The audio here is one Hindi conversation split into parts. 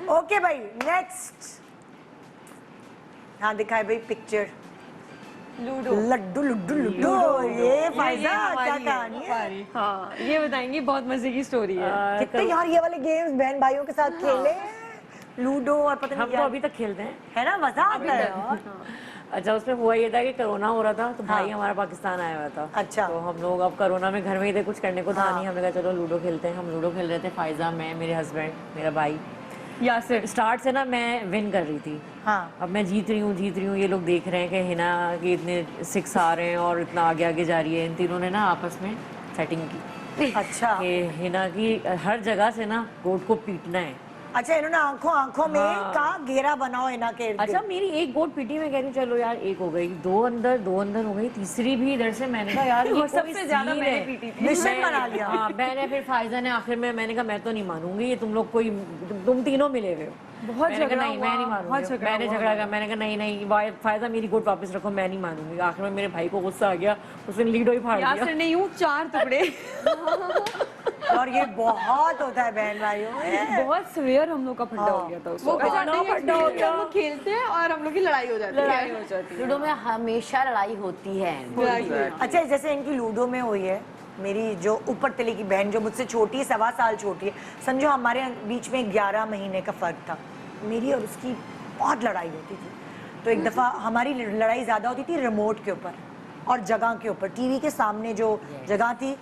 ओके भाई नेक्स्ट। हाँ दिखाए भाई पिक्चर। लूडो। लड्डू लड्डू लड्डू। ये फायदा क्या कहानी है? हाँ ये बताएंगे, बहुत मजे की स्टोरी है। कितने यार ये वाले गेम्स बहन भाइयों के साथ खेले, लूडो और पता नहीं हम क्या। तो अभी तक खेलते हैं, है ना, मजा आता है यार। अच्छा उसमें हुआ ये था कि कोरोना हो रहा था तो भाई हमारा पाकिस्तान आया हुआ था। अच्छा। तो हम लोग अब कोरोना में घर में ही थे, कुछ करने को था नहीं, हमने कहा चलो लूडो खेलते हैं। हम लूडो खेल रहे थे, फायजा, मैं, मेरे हस्बैंड, मेरा भाई। यासिर। स्टार्ट से ना मैं विन कर रही थी। हाँ। अब मैं जीत रही हूँ, ये लोग देख रहे हैं कि हिना कि इतने 6 आ रहे हैं और इतना आगे आगे जा रही है। इन तीनों ने ना आपस में सेटिंग की। अच्छा। कि हिना की हर जगह से ना गोट को पीटना है। अच्छा इन्होंने आंखों आंखों में का घेरा बनाओ इना के। अच्छा मेरी एक गोट पीटी, मैं कह रही हूँ चलो यार एक हो गई, दो अंदर हो गई, तीसरी भी इधर से। मैंने कहा यार ये सबसे ज्यादा मैंने पीटी थी। मिशन बना लिया। हाँ मैंने फिर फायजा ने आखिर में, मैंने कहा मैं तो नहीं मानूंगी, ये तुम लोग कोई तुम तीनों मिले हुए हो। बहुत मैंने कहा झगड़ा नहीं मैं नहीं मानूंगी। मैंने झगड़ा किया, मैंने कहा नहीं फायदा मेरी गोट वापस रखो, मैं नहीं मानूंगी। आखिर में मेरे भाई को गुस्सा आ गया, उसने लीडो ही फाड़ दिया। यासिर ने यूं 4 टुकड़े। और ये बहुत होता है बहन भाइयों में। बहुत सिवियर हम लोग का फड्डा हो गया था वो उसको। फड्डा हो गया, हम लोग खेलते हैं और हम लोग की लड़ाई हो जाती है। लूडो में हमेशा लड़ाई होती है। अच्छा जैसे इनकी लूडो में हुई है, मेरी जो ऊपर तले की बहन जो मुझसे छोटी है, 1.25 साल छोटी है, समझो हमारे बीच में 11 महीने का फर्क था। मेरी और उसकी बहुत लड़ाई होती थी। तो एक दफ़ा हमारी लड़ाई ज़्यादा होती थी रिमोट के ऊपर और जगह के ऊपर। टीवी के सामने जो जगह थी,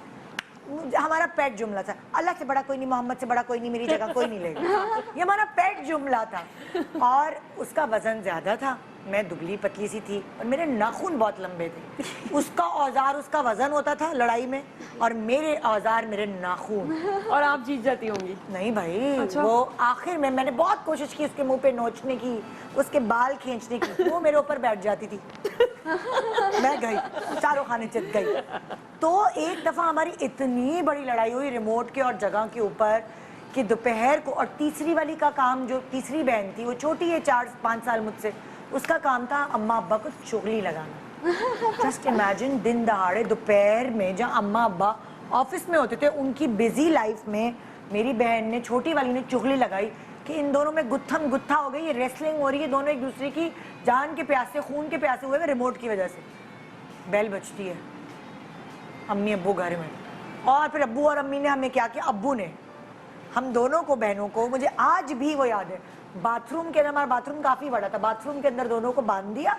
हमारा पेट जुमला था, अल्लाह से बड़ा कोई नहीं, मोहम्मद से बड़ा कोई नहीं, मेरी जगह कोई नहीं लेगा। ये हमारा पेट जुमला था। और उसका वजन ज़्यादा था, मैं दुबली पतली सी थी और मेरे नाखून बहुत लंबे थे। उसका औजार उसका वजन होता था लड़ाई में, और मेरे औजार मेरे नाखून। और आप जीत जाती होंगी। नहीं भाई। अच्छा। वो आखिर में मैंने बहुत कोशिश की उसके मुंह पे नोचने की, उसके बाल खींचने की, वो मेरे ऊपर बैठ जाती थी। मैं गई, चारों खाने चित गई। तो एक दफा हमारी इतनी बड़ी लड़ाई हुई रिमोट के और जगह के ऊपर कि दोपहर को, और तीसरी वाली का काम, जो तीसरी बहन थी वो छोटी है 4-5 साल मुझसे, उसका काम था अम्मा अब्बा को चुगली लगाना। जस्ट इमेजिन, दिन दहाड़े दोपहर में जहाँ अम्मा अब्बा ऑफिस में होते थे, उनकी बिजी लाइफ में मेरी बहन ने, छोटी वाली ने चुगली लगाई कि इन दोनों में गुत्थम गुत्था हो गई, ये रेसलिंग हो रही है, दोनों एक दूसरे की जान के प्यासे, खून के प्यासे हुए रिमोट की वजह से। बेल बजती है, अम्मी अब्बू घर में, और फिर अब्बू और अम्मी ने हमें क्या किया, अब्बू ने हम दोनों को, बहनों को, मुझे आज भी वो याद है, बाथरूम के अंदर, हमारा बाथरूम काफी बड़ा था, बाथरूम के अंदर दोनों को बांध दिया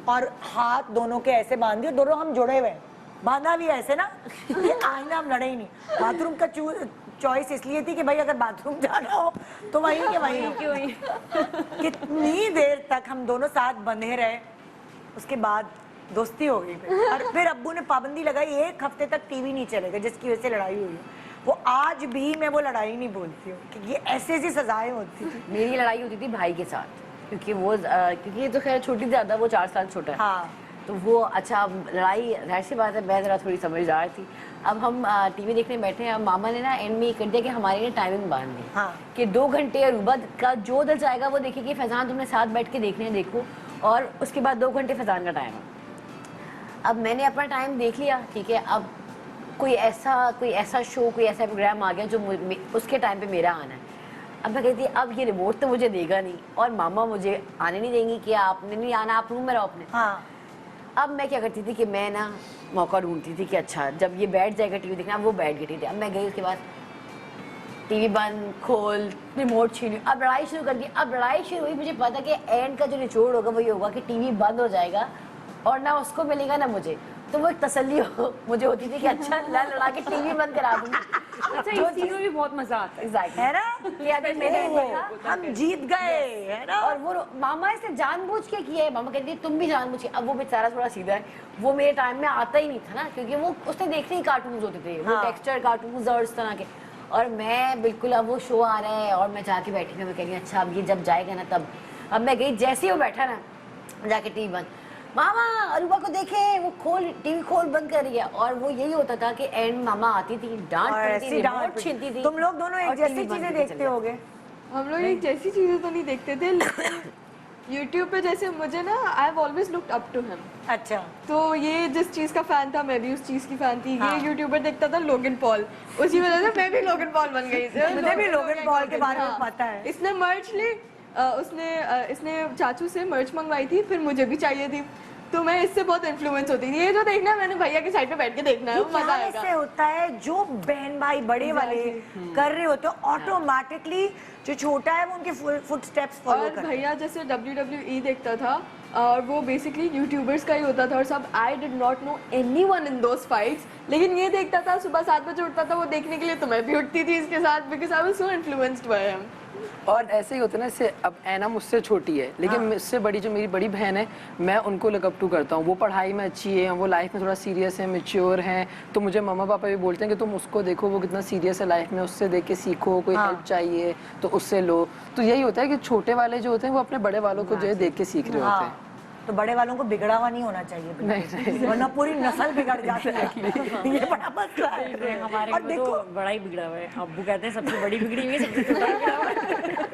और हाथ दोनों के ऐसे बांध दिए, दोनों हम जुड़े हुए हैं, बांधा भी ऐसे ना, ये आईना, हम लड़े ही नहीं। बाथरूम का चॉइस इसलिए थी कि भाई अगर बाथरूम जाना हो तो वहीं के वहीं। कितनी देर तक हम दोनों साथ बंधे रहे, उसके बाद दोस्ती हो गई। और फिर अब्बू ने पाबंदी लगाई, 1 हफ्ते तक टीवी नहीं चलेगा, जिसकी वजह से लड़ाई हुई है। वो आज भी मैं वो लड़ाई नहीं भूलती हूँ कि ये ऐसी सजाएं होती थी। मेरी लड़ाई होती थी भाई के साथ, क्योंकि वो क्योंकि ये तो खैर छोटी ज्यादा, वो 4 साल छोटा है। हाँ। तो वो अच्छा लड़ाई, जाहिर सी बात है, मैं जरा थोड़ी समझदार थी। अब हम टीवी देखने बैठे हैं, अब मामा ने ना एंड में कर दिया कि हमारे लिए टाइमिंग बांध दी। हाँ। कि 2 घंटे अरूबा का जो दिल चाहेगा वो देखिए कि फैजान तुमने साथ बैठ के देखने देखो, और उसके बाद 2 घंटे फैजान का टाइम है। अब मैंने अपना टाइम देख लिया, ठीक है। अब कोई ऐसा शो, कोई ऐसा प्रोग्राम आ गया जो उसके टाइम पे मेरा आना है। अब मैं कहती अब ये रिमोट तो मुझे देगा नहीं, और मामा मुझे आने नहीं देंगी कि आपने नहीं आना, आप रूम में रहो अपने। हाँ। अब मैं क्या करती थी कि मैं ना मौका ढूंढती थी कि अच्छा जब ये बैठ जाएगा टीवी देखना, अब वो बैठ गई थी। अब मैं गई, उसके बाद टीवी बंद, खोल, रिमोट छीनी, अब लड़ाई शुरू कर दी। अब लड़ाई शुरू हुई, मुझे पता कि एंड का जो निचोड़ होगा वो ये होगा कि टीवी बंद हो जाएगा और ना उसको मिलेगा ना मुझे। तो वो एक तसल्ली मुझे होती थी कि अच्छा लड़ा के टीवी बंद करा दूंगी। अच्छा इस चीज में भी बहुत मजा आता है। Exactly. है ना कि अगर मैंने हम जीत गए, है ना। और वो मामा इसे जानबूझ के किया है, मामा कहती है तुम भी जानबूझ के। अब वो बेचारा थोड़ा सीधा है, वो मेरे टाइम में आता ही नहीं था ना, क्योंकि वो उसने देखने ही कार्टून्स होते थे, वो टेक्सचर कार्टून्स और इस तरह के। और मैं बिल्कुल, अब वो शो आ रहा है और मैं जाके बैठी हूँ, मैं कह रही हूँ अच्छा अब ये जब जाएगा ना तब। अब मैं गई, जैसे ही वो बैठा ना, जाके टीवी बंद, मामा अरूबा को देखे, वो टीवी खोल बंद कर रही है। और वो यही होता था कि एंड मामा आती थी, डांट पड़ती थी, रिमोट छीनती थी। तुम लोग दोनों एक जैसी चीजें देखते होगे। हम लोग एक जैसी चीजें तो नहीं देखते थे, YouTube पे जैसे मुझे ना I have always looked up to him, अच्छा तो ये जिस चीज का फैन था मैं भी उस चीज की फैन थी। हाँ। ये यूट्यूबर देखता था लोगन पॉल, उसी वजह से मैं भी लोगन पॉल बन गई थी। मुझे भी लोगन पॉल के बारे में हाँ। पता है। इसने मर्च ली, इसने चाचू से मर्च मंगवाई थी, फिर मुझे भी चाहिए थी, तो मैं इससे बहुत इन्फ्लुएंस होती थी। ये जो देखना है मैंने भैया की साइड पे बैठ के देखना है, ये मजा क्या आएगा। इससे होता है, जो बहन भाई बड़े वाले कर रहे होते हैं ऑटोमेटिकली जो छोटा है वो उनके फुट स्टेप्स फॉलो और करता है। भैया जैसे WWE देखता था और वो बेसिकली यूट्यूबर्स का ही होता था और सब, I did not know anyone in those fights, लेकिन ये देखता था, सुबह 7 बजे उठता था वो देखने के लिए, तो मैं भी उठती थी इसके साथ, because I was so influenced by him. और ऐसे ही होता है ना, इससे अब ऐना मुझसे छोटी है, लेकिन मुझसे बड़ी जो मेरी बड़ी बहन है, मैं उनको लुक अप टू करता हूँ। वो पढ़ाई में अच्छी है, वो लाइफ में थोड़ा सीरियस है, मैच्योर हैं, तो मुझे मम्मा पापा भी बोलते हैं कि तुम उसको देखो, वो कितना सीरियस है लाइफ में, उससे देख के सीखो, कोई हेल्प चाहिए तो उससे लो। तो यही होता है कि छोटे वाले जो होते हैं वो अपने बड़े वालों को जो है देख के सीख रहे होते हैं। तो बड़े वालों को बिगड़ा हुआ नहीं होना चाहिए बिल्कुल, वरना पूरी नस्ल बिगड़ जाती है। ये बड़ा मसला है। हमारे और में देखो तो बड़ा ही बिगड़ा हुआ है। अब्बू कहते हैं सबसे बड़ी बिगड़ी हुई है, सबसे छोटा बिगड़ा हुआ है।